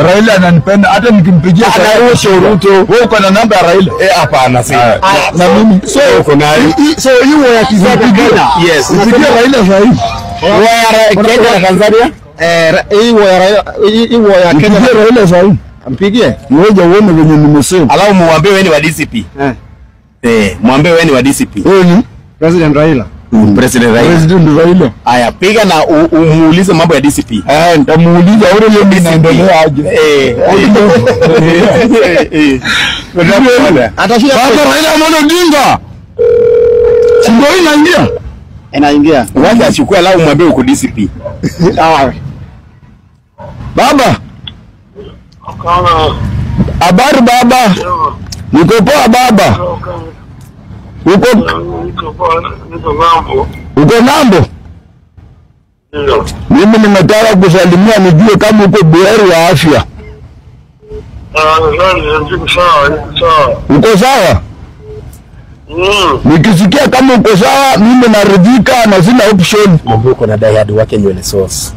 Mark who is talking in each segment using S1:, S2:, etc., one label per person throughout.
S1: Raila ananipenda hata nikimpigia
S2: Ruto.
S1: Wewe uko na namba ya Raila?
S2: Hapana si.
S1: Na mimi
S2: So hiyo ya kizadi Kenya.
S1: Yes. Upigie Raila sahihi.
S2: Kenya na Tanzania? Hiyo ya Kenya
S1: na Raila sahihi.
S2: Ampigie.
S1: Ngoja uone venye nimesema.
S2: Alafu muambie wewe ni wa DCP. Muambie wewe ni wa DCP.
S1: Wewe ni
S2: President Raila. President
S1: Raila.
S2: Aya, piga na umuulize mambo ya DCP.
S1: Nitamuuliza ule yeye inaendelea aje.
S2: Atashinda
S1: Raila Amolo Odinga. Sio inaingia.
S2: Inaingia. Wacha achukue lao mwambie uko DCP.
S1: Baba. Habari baba. Niko poa baba. Uko ng'ambo?
S3: Ndio.
S1: Mimi nimetaka kusalimia nijue kama uko buheri wa afya. Uko sawa? Nikisikia kama uko sawa mimi naridhika na sina option.
S2: Mwambie uko na diehard wake nywele sauce.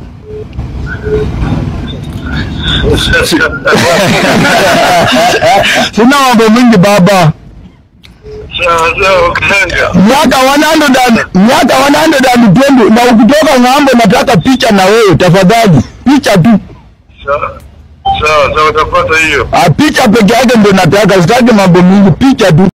S1: Sina mambo mingi baba. Miaka 120 na ukitoka ng'ambo nataka picha na wewe tafadhali. Picha tu.
S3: Sawa, utapata hiyo.
S1: Picha peke yake ndio nataka, sitaki mambo mingi, picha tu.